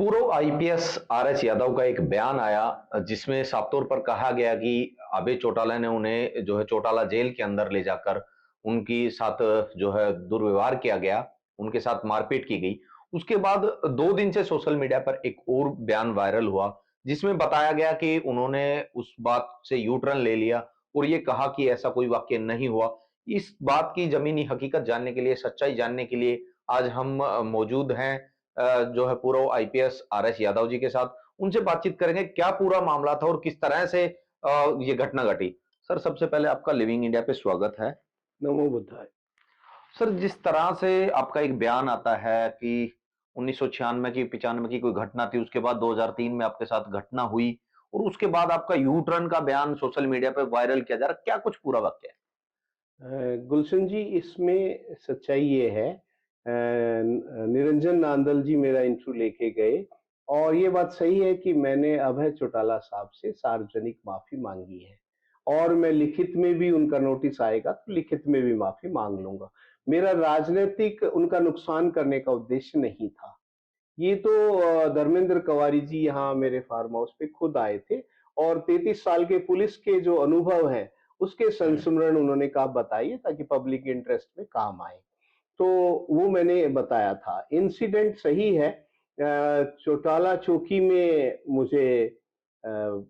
पूर्व IPS RS Yadav का एक बयान आया जिसमें साफ तौर पर कहा गया कि अभय चौटाला ने उन्हें जो है चौटाला जेल के अंदर ले जाकर उनकी साथ जो है दुर्व्यवहार किया गया, उनके साथ मारपीट की गई। उसके बाद 2 दिन से सोशल मीडिया पर एक और बयान वायरल हुआ जिसमें बताया गया कि उन्होंने उस बात से यू टर्न ले लिया और ये कहा कि ऐसा कोई वाक़या नहीं हुआ। इस बात की ज़मीनी हकीकत जानने के लिए, सच्चाई जानने के लिए आज हम मौजूद हैं जो है पूर्व आईपीएस आरएस यादव जी के साथ। उनसे बातचीत करेंगे, क्या पूरा मामला था और किस तरह से ये घटना घटी। सर, सबसे पहले आपका लिविंग इंडिया पे स्वागत है। नमो बुद्धाय। सर, जिस तरह से आपका एक बयान आता है कि 1996 की 95 की कोई घटना थी, उसके बाद 2003 में आपके साथ घटना हुई और उसके बाद आपका यू टर्न का बयान सोशल मीडिया पे वायरल किया जा रहा है, क्या कुछ पूरा वाक़या है? गुलशन जी, इसमें सच्चाई ये है, निरंजन नांदल जी मेरा इंटरव्यू लेके गए और ये बात सही है कि मैंने अभय चौटाला साहब से सार्वजनिक माफी मांगी है और मैं लिखित में भी उनका नोटिस आएगा तो लिखित में भी माफी मांग लूंगा। मेरा राजनीतिक उनका नुकसान करने का उद्देश्य नहीं था। ये तो धर्मेंद्र कवारी जी यहाँ मेरे फार्म हाउस पे खुद आए थे और 33 साल के पुलिस के जो अनुभव हैं, उसके संस्मरण उन्होंने कहा बताइए ताकि पब्लिक इंटरेस्ट में काम आए। तो वो मैंने बताया था। इंसिडेंट सही है। चौटाला चौकी में मुझे अ,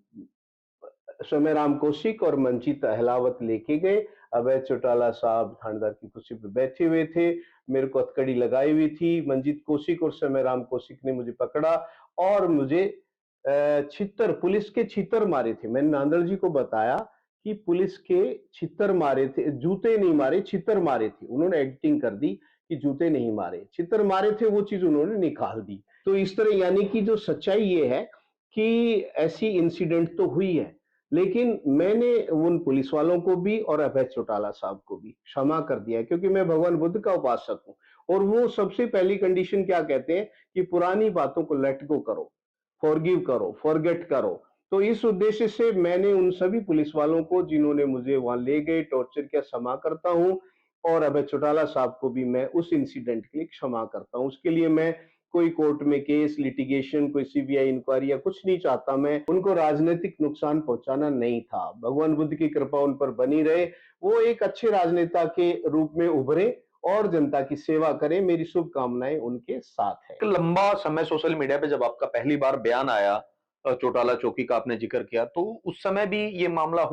सोमेराम कौशिक और मंजीत अहलावत लेके गए। अभय चौटाला साहब थानेदार की कुर्सी पे बैठे हुए थे। मेरे को हथकड़ी लगाई हुई थी। मंजीत कौशिक और सोमेराम कौशिक ने मुझे पकड़ा और मुझे छितर पुलिस के छितर मारे थे। मैंने नांदल जी को बताया कि पुलिस के छितर मारे थे, जूते नहीं मारे, छितर मारे थे। उन्होंने एडिटिंग कर दी कि जूते नहीं मारे, छितर मारे थे, वो चीज़ उन्होंने निकाल दी। तो इस तरह यानी कि जो सच्चाई ये है कि ऐसी इंसिडेंट तो हुई है। लेकिन मैंने उन पुलिस वालों को भी और अभय चौटाला साहब को भी क्षमा कर दिया है क्योंकि मैं भगवान बुद्ध का उपासक हूँ और वो सबसे पहली कंडीशन क्या कहते हैं कि पुरानी बातों को लेट गो करो, फॉरगिव करो, फॉरगेट करो। तो इस उद्देश्य से मैंने उन सभी पुलिस वालों को जिन्होंने मुझे वहां ले गए, टॉर्चर किया, क्षमा करता हूँ और अभय चौटाला साहब को भी मैं उस इंसिडेंट के लिए क्षमा करता हूँ। उसके लिए मैं कोई कोर्ट में केस, लिटिगेशन, कोई सीबीआई इंक्वायरी या कुछ नहीं चाहता। मैं उनको राजनीतिक नुकसान पहुंचाना नहीं था। भगवान बुद्ध की कृपा उन पर बनी रहे। वो एक अच्छे राजनेता के रूप में उभरे और जनता की सेवा करें। मेरी शुभकामनाएं उनके साथ है। एक लंबा समय सोशल मीडिया पे जब आपका पहली बार बयान आया, चौटाला चौकी का आपने ज़िक्र किया, तो उस समय भी ये मामला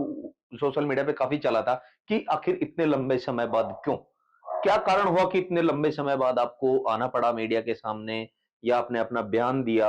सोशल मीडिया पे काफ़ी चला था कि आखिर इतने लंबे समय बाद क्यों? क्या कारण हुआ कि इतने लंबे समय बाद आपको आना पड़ा मीडिया के सामने या आपने अपना बयान दिया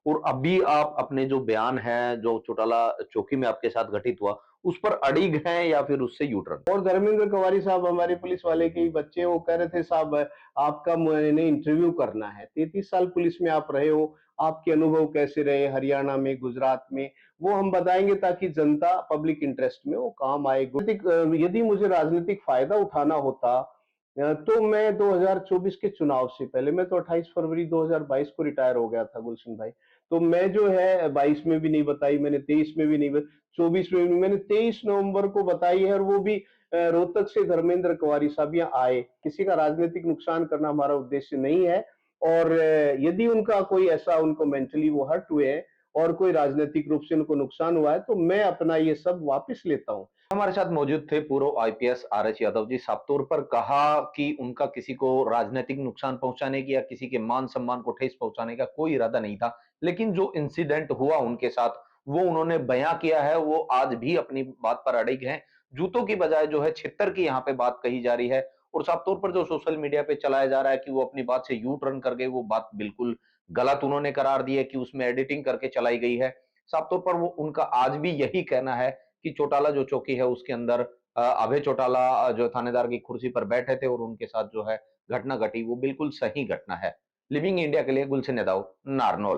और अभी आप अपने जो बयान है, जो चौटाला चौकी में आपके साथ घटित हुआ, उस पर अडिग हैं या फिर उससे यू टर्न? और धर्मेंद्र कवारी साहब हमारे पुलिस वाले के ही बच्चे, वो कह रहे थे साहब आपका मैंने इंटरव्यू करना है। 33 साल पुलिस में आप रहे हो, आपके अनुभव कैसे रहे हरियाणा में, गुजरात में, वो हम बताएंगे ताकि जनता पब्लिक इंटरेस्ट में वो काम आए। यदि मुझे राजनीतिक फायदा उठाना होता तो मैं 2024 के चुनाव से पहले, मैं तो 28 फरवरी 2022 को रिटायर हो गया था गुलशन भाई। तो मैं जो है 22 में भी नहीं बताई मैंने, 23 में भी नहीं, 24 में भी नहीं, मैंने 23 नवंबर को बताई है और वो भी रोहतक से धर्मेंद्र कुमारी साहब यहाँ आए। किसी का राजनीतिक नुकसान करना हमारा उद्देश्य नहीं है और यदि उनका कोई ऐसा उनको मेंटली वो हर्ट हुए हैं और कोई राजनीतिक रूप से उनको नुकसान हुआ है तो मैं अपना ये सब वापस लेता हूँ। हमारे साथ मौजूद थे पूर्व आईपीएस आरएस यादव जी। साफ तौर पर कहा कि उनका किसी को राजनीतिक नुकसान पहुंचाने की या किसी के मान सम्मान को ठेस पहुंचाने का कोई इरादा नहीं था, लेकिन जो इंसिडेंट हुआ उनके साथ वो उन्होंने बयां किया है, वो आज भी अपनी बात पर अड़िग हैं। जूतों की बजाय जो है छितर की यहाँ पे बात कही जा रही है और साफ तौर पर जो सोशल मीडिया पे चलाया जा रहा है कि वो अपनी बात से यू टर्न कर गए, वो बात बिल्कुल गलत उन्होंने करार दी है कि उसमें एडिटिंग करके चलाई गई है। साफ तौर पर वो उनका आज भी यही कहना है कि चौटाला जो चौकी है उसके अंदर अभय चौटाला जो थानेदार की कुर्सी पर बैठे थे और उनके साथ जो है घटना घटी, वो बिल्कुल सही घटना है। लिविंग इंडिया के लिए गुलशन यादव, नारनौल।